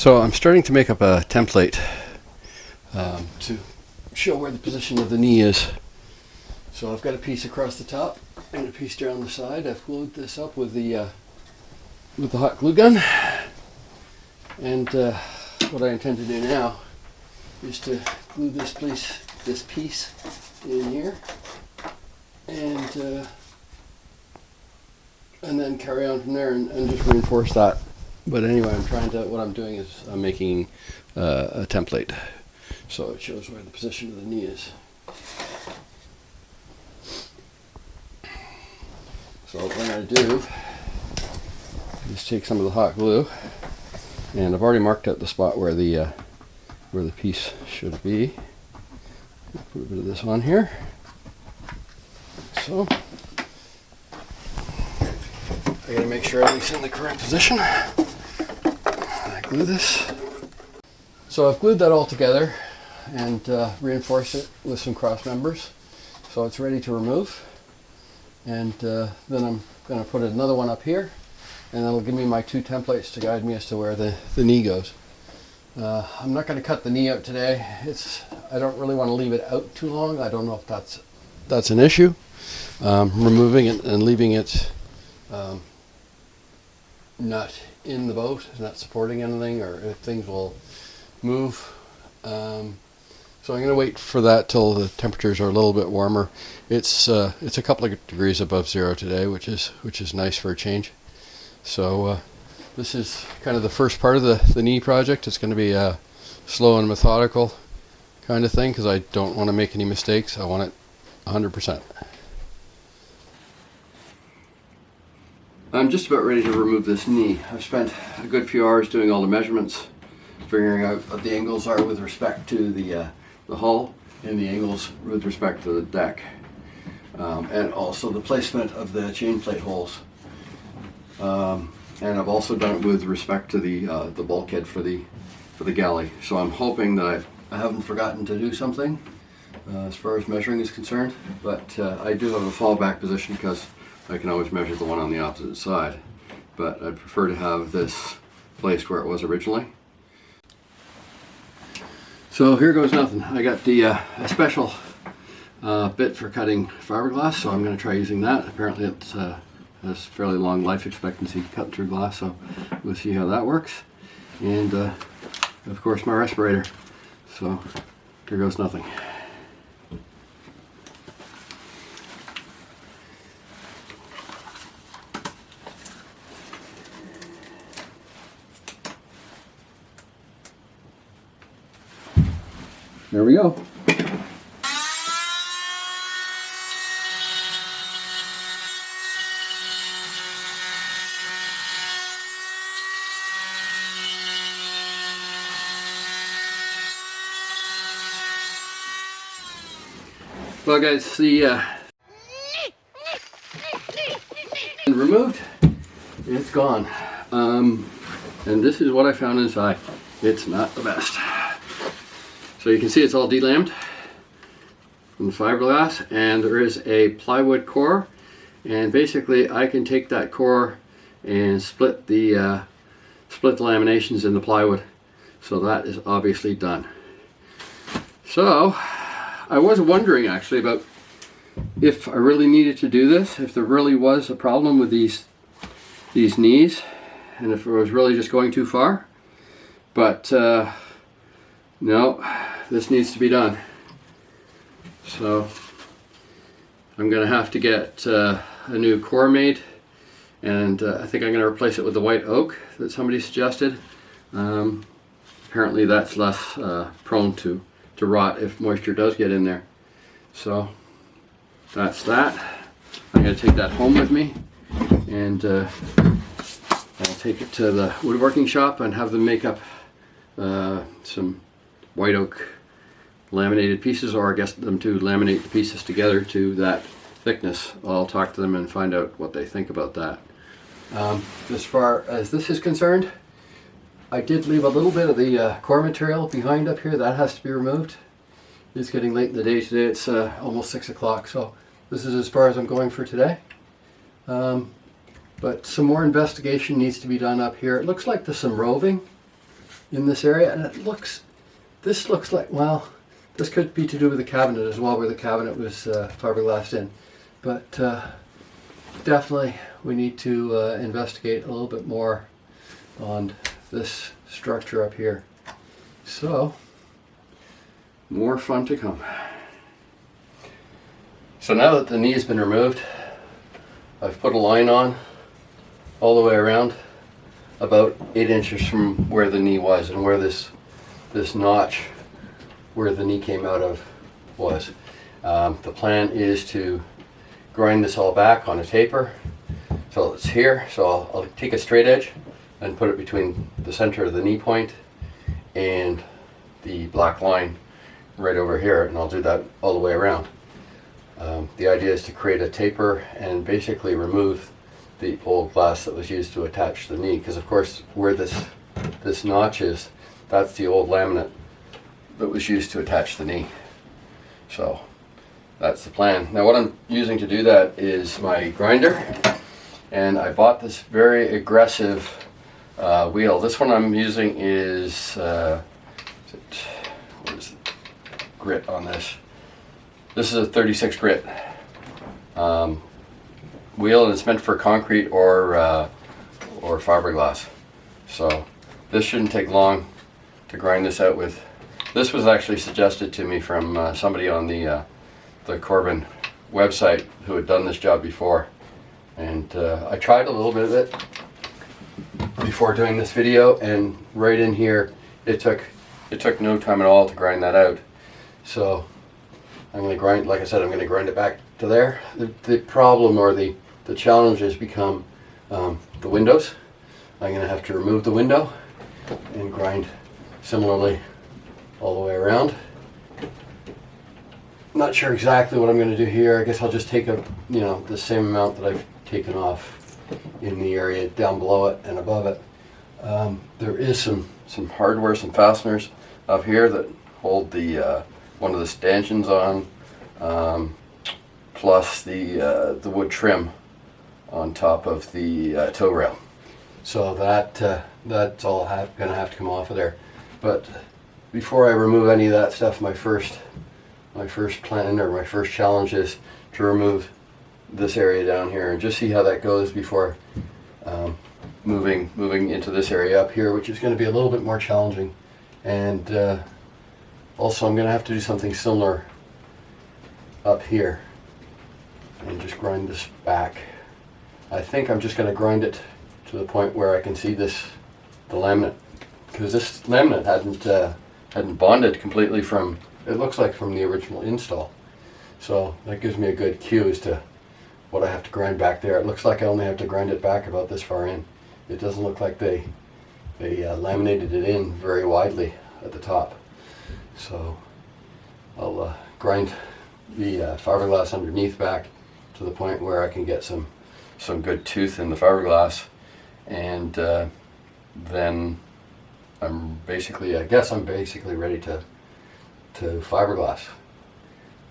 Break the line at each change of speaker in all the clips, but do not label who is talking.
So I'm starting to make up a template to show where the position of the knee is. So I've got a piece across the top and a piece down the side. I've glued this up with the hot glue gun. And what I intend to do now is to glue this piece in here, and then carry on from there and just reinforce that. But anyway, what I'm doing is I'm making a template, so it shows where the position of the knee is. So what I'm going to do is take some of the hot glue, and I've already marked out the spot where the piece should be. Put a bit of this on here. So I gotta make sure everything's in the correct position. I glue this. So I've glued that all together and reinforced it with some cross members, so it's ready to remove. And then I'm going to put another one up here, and that'll give me my two templates to guide me as to where the knee goes. I'm not going to cut the knee out today. I don't really want to leave it out too long. I don't know if that's an issue. Removing it and leaving it not in the boat, not supporting anything, or if things will move. So I'm going to wait for that till the temperatures are a little bit warmer. It's a couple of degrees above zero today, which is nice for a change. So this is kind of the first part of the knee project. It's going to be a slow and methodical kind of thing because I don't want to make any mistakes. I want it 100%. I'm just about ready to remove this knee. I've spent a good few hours doing all the measurements, figuring out what the angles are with respect to the hull and the angles with respect to the deck, and also the placement of the chain plate holes. And I've also done it with respect to the bulkhead for the galley. So I'm hoping that I haven't forgotten to do something as far as measuring is concerned, but I do have a fallback position because I can always measure the one on the opposite side, but I'd prefer to have this placed where it was originally. So here goes nothing. I got a special bit for cutting fiberglass, so I'm going to try using that. Apparently it has fairly long life expectancy cutting through glass, so we'll see how that works. And of course my respirator. So here goes nothing. There we go. Well guys, the removed, it's gone. And this is what I found inside. It's not the best. So you can see it's all delamed from the fiberglass, and there is a plywood core, and basically I can take that core and split the laminations in the plywood. So that is obviously done. So I was wondering actually about if I really needed to do this, if there really was a problem with these knees, and if it was really just going too far. But no, this needs to be done. So I'm going to have to get a new core made, and I think I'm going to replace it with the white oak that somebody suggested. Apparently that's less prone to rot if moisture does get in there. So that's that. I'm going to take that home with me, and I'll take it to the woodworking shop and have them make up some white oak laminated pieces, or I guess them to laminate the pieces together to that thickness. I'll talk to them and find out what they think about that. As far as this is concerned, I did leave a little bit of the core material behind up here. That has to be removed. It's getting late in the day today. It's almost 6 o'clock, so this is as far as I'm going for today. But some more investigation needs to be done up here. It looks like there's some roving in this area, and this looks like, well, this could be to do with the cabinet as well, where the cabinet was fiberglassed in. But definitely we need to investigate a little bit more on this structure up here. So, more fun to come. So now that the knee has been removed, I've put a line on all the way around, about 8 inches from where the knee was, and where this notch where the knee came out of was. The plan is to grind this all back on a taper. So it's here, so I'll take a straight edge and put it between the center of the knee point and the black line right over here, and I'll do that all the way around. The idea is to create a taper and basically remove the old glass that was used to attach the knee, because of course where this notch is, that's the old laminate that was used to attach the knee. So that's the plan. Now what I'm using to do that is my grinder, and I bought this very aggressive wheel. This one I'm using is, what is the grit on this? This is a 36 grit wheel, and it's meant for concrete or fiberglass. So this shouldn't take long to grind this out with. This was actually suggested to me from somebody on the Corbin website who had done this job before, and I tried a little bit of it before doing this video, and right in here it took no time at all to grind that out. So I'm going to grind, like I said, I'm going to grind it back to there. The problem, or the challenge, has become the windows. I'm going to have to remove the window and grind similarly all the way around. Not sure exactly what I'm going to do here. I guess I'll just take the same amount that I've taken off in the area down below it and above it. There is some hardware, some fasteners up here that hold the one of the stanchions on, plus the wood trim on top of the tow rail. So that's all going to have to come off of there. But before I remove any of that stuff, my first plan, or my first challenge, is to remove this area down here and just see how that goes before moving into this area up here, which is going to be a little bit more challenging. And also I'm going to have to do something similar up here and just grind this back. I think I'm just going to grind it to the point where I can see the laminate, because this laminate hadn't bonded completely from, it looks like, from the original install. So that gives me a good cue as to what I have to grind back there. It looks like I only have to grind it back about this far in. It doesn't look like they laminated it in very widely at the top. So I'll grind the fiberglass underneath back to the point where I can get some good tooth in the fiberglass, and then I guess I'm basically ready to fiberglass.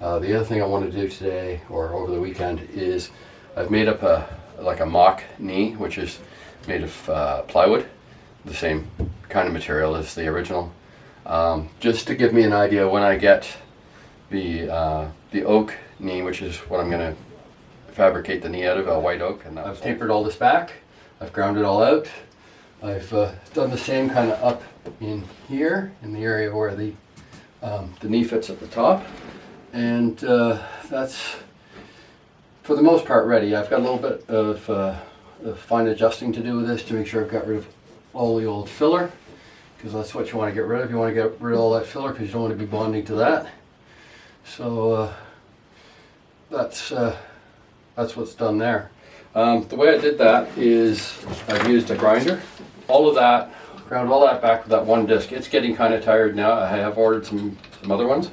The other thing I want to do today, or over the weekend, is I've made up a mock knee, which is made of plywood, the same kind of material as the original, just to give me an idea when I get the oak knee, which is what I'm going to fabricate the knee out of, a white oak. And I've tapered all this back. I've ground it all out. I've done the same kind of up in here, in the area where the knee fits at the top, and that's for the most part ready. I've got a little bit of fine adjusting to do with this to make sure I've got rid of all the old filler, because that's what you want to get rid of. You want to get rid of all that filler because you don't want to be bonding to that. So that's what's done there. The way I did that is I've used a grinder. All of that, ground all that back with that one disc. It's getting kind of tired now. I have ordered some other ones,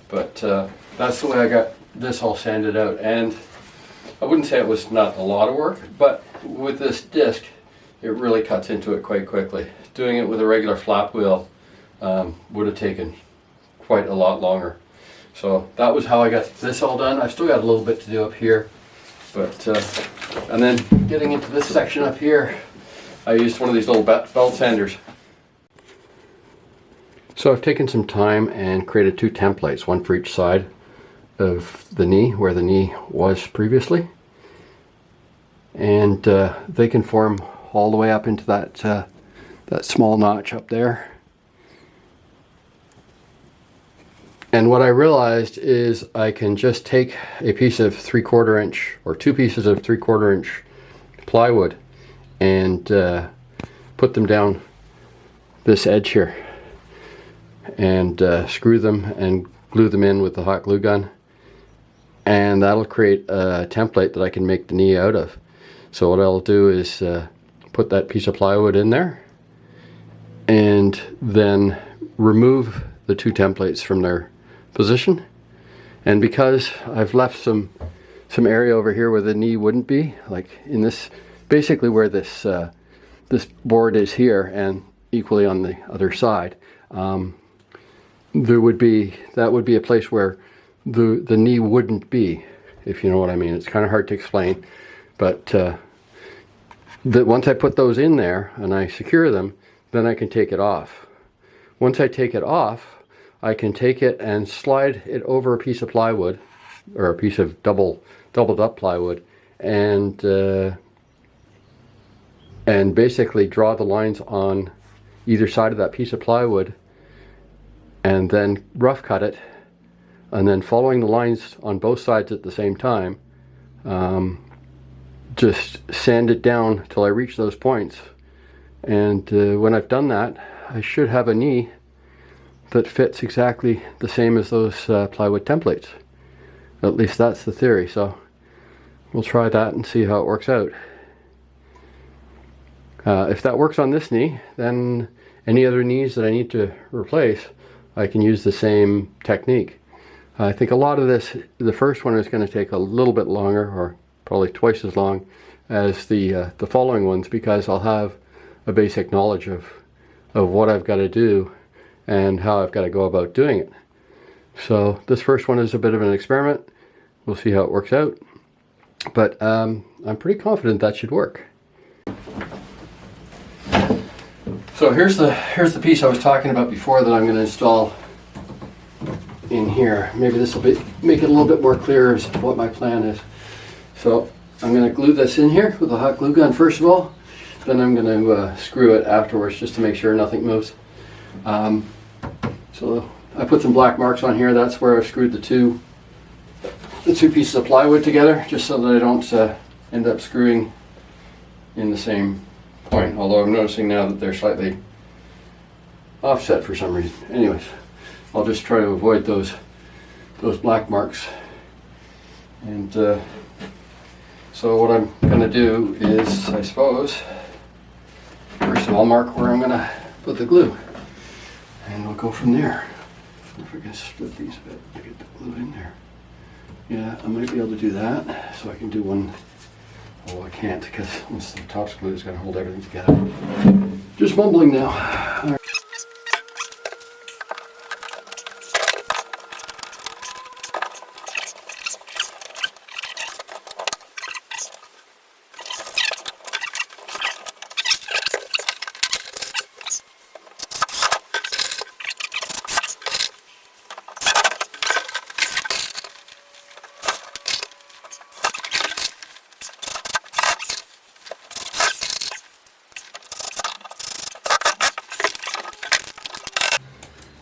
but that's the way I got this all sanded out. And I wouldn't say it was not a lot of work, but with this disc, it really cuts into it quite quickly. Doing it with a regular flap wheel would have taken quite a lot longer. So that was how I got this all done. I've still got a little bit to do up here, but and then getting into this section up here, I used one of these little belt sanders. So I've taken some time and created 2 templates, one for each side of the knee, where the knee was previously. And they can form all the way up into that, that small notch up there. And what I realized is I can just take a piece of 3/4 inch or 2 pieces of 3/4 inch plywood and put them down this edge here and screw them and glue them in with the hot glue gun, and that'll create a template that I can make the knee out of. So what I'll do is put that piece of plywood in there and then remove the 2 templates from their position. And because I've left some area over here where the knee wouldn't be, like in this, basically where this this board is here and equally on the other side, that would be a place where the knee wouldn't be, if you know what I mean. It's kind of hard to explain, but once I put those in there and I secure them, then I can take it off. Once I take it off, I can take it and slide it over a piece of plywood, or a piece of doubled up plywood, and basically draw the lines on either side of that piece of plywood, and then rough cut it, and then following the lines on both sides at the same time, just sand it down till I reach those points. And when I've done that, I should have a knee that fits exactly the same as those plywood templates. At least that's the theory, so we'll try that and see how it works out. If that works on this knee, then any other knees that I need to replace, I can use the same technique. I think a lot of this, the first one is going to take a little bit longer, or probably twice as long as the following ones, because I'll have a basic knowledge of what I've got to do and how I've got to go about doing it. So this first one is a bit of an experiment. We'll see how it works out, but I'm pretty confident that should work. So here's the piece I was talking about before that I'm going to install in here. Maybe this will make it a little bit more clear as to what my plan is. So I'm going to glue this in here with a hot glue gun first of all, then I'm going to screw it afterwards just to make sure nothing moves. So I put some black marks on here. That's where I've screwed the two pieces of plywood together, just so that I don't end up screwing in the same point, although I'm noticing now that they're slightly offset for some reason. Anyways, I'll just try to avoid those black marks. And so what I'm going to do is, I suppose, first of all, mark where I'm going to put the glue, and we'll go from there. If I can split these a bit to get the glue in there. Yeah, I might be able to do that, so I can do one. Oh, I can't, because once the top's glued, it's got to hold everything together. Just mumbling now. All right.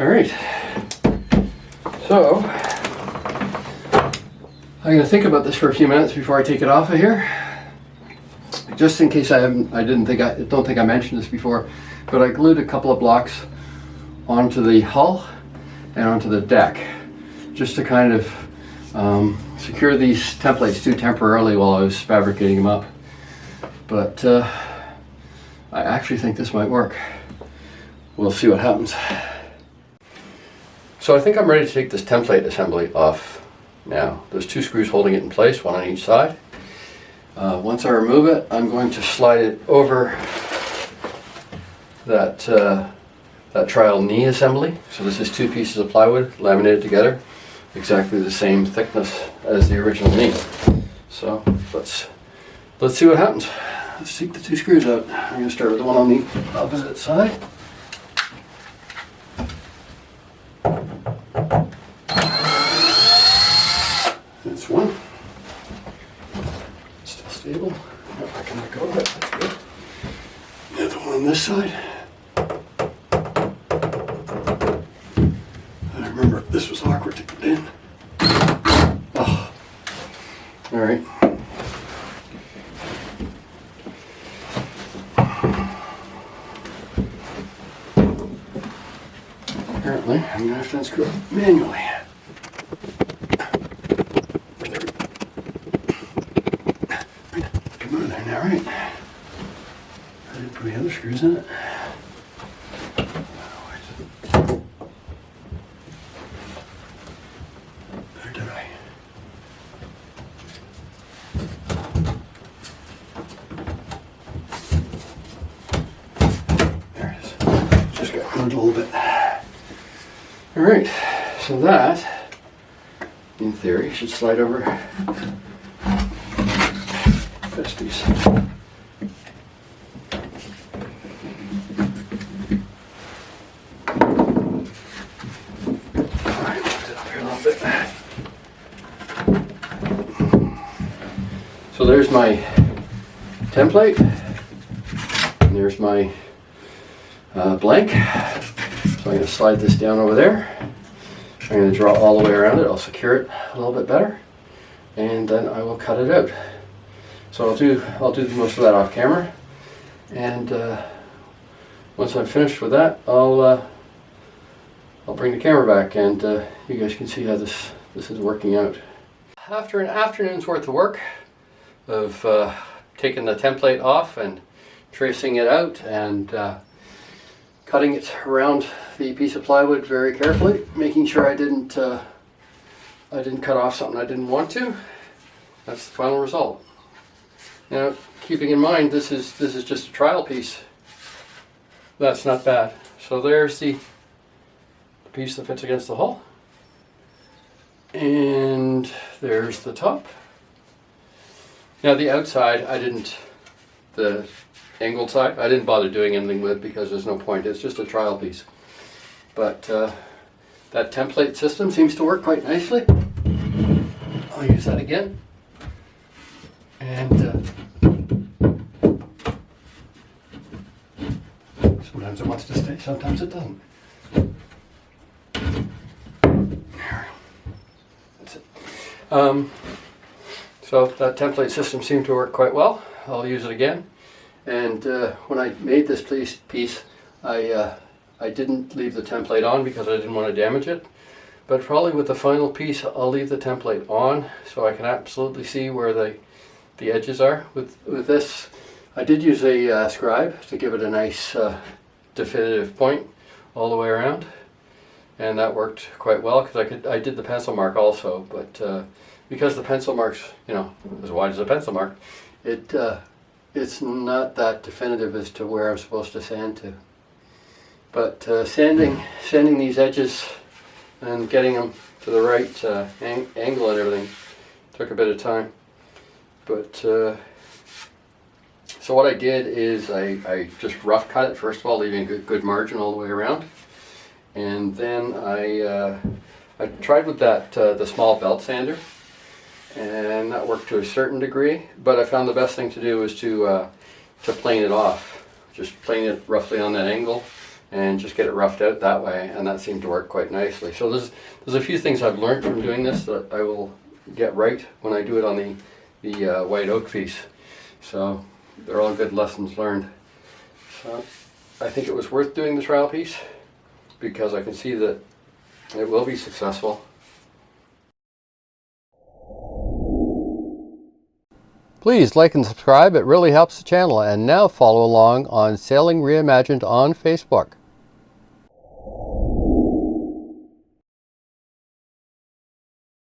Alright, so I'm going to think about this for a few minutes before I take it off of here. Just in case I don't think I mentioned this before, but I glued a couple of blocks onto the hull and onto the deck, just to kind of secure these templates too temporarily while I was fabricating them up. But I actually think this might work. We'll see what happens. So I think I'm ready to take this template assembly off now. There's 2 screws holding it in place, one on each side. Once I remove it, I'm going to slide it over that trial knee assembly. So this is 2 pieces of plywood laminated together, exactly the same thickness as the original knee. So let's see what happens. Let's take the 2 screws out. I'm going to start with the one on the opposite side. stable. Oh, I can let go of it. That's good. The other one on this side. I remember this was awkward to get in. Oh. All right. Apparently, I'm gonna have to unscrew it manually. Come on there now, right? I didn't put any other screws in it. Or did I? There it is. Just got moved a little bit. All right, so that, in theory, should slide over this piece. All right, lift it up here a little bit. So there's my template, and there's my blank. So I'm going to slide this down over there. I'm going to draw all the way around it. I'll secure it a little bit better, and then I will cut it out. So I'll do most of that off camera, and once I'm finished with that, I'll bring the camera back, and you guys can see how this is working out. After an afternoon's worth of work of taking the template off and tracing it out and cutting it around the piece of plywood very carefully, making sure I didn't cut off something I didn't want to. That's the final result. Now, keeping in mind this is just a trial piece. That's not bad. So there's the piece that fits against the hull, and there's the top. Now the outside, the angled side, I didn't bother doing anything with because there's no point. It's just a trial piece. But that template system seems to work quite nicely. I'll use that again. And sometimes it wants to stay, sometimes it doesn't. There. That's it. So that template system seemed to work quite well. I'll use it again. And when I made this piece, I didn't leave the template on because I didn't want to damage it. But probably with the final piece, I'll leave the template on so I can absolutely see where the edges are. With this, I did use a scribe to give it a nice definitive point all the way around, and that worked quite well because I did the pencil mark also. But because the pencil mark's as wide as a pencil mark, it's not that definitive as to where I'm supposed to sand to. But sanding these edges and getting them to the right angle and everything took a bit of time. But so what I did is I just rough cut it first of all, leaving a good margin all the way around, and then I tried with that the small belt sander, and that worked to a certain degree. But I found the best thing to do was to plane it off, just plane it roughly on that angle, and just get it roughed out that way, and that seemed to work quite nicely. So there's a few things I've learned from doing this that I will get right when I do it on the white oak piece. So they're all good lessons learned. So I think it was worth doing the trial piece because I can see that it will be successful. Please like and subscribe, it really helps the channel, and now follow along on Sailing Reimagined on Facebook.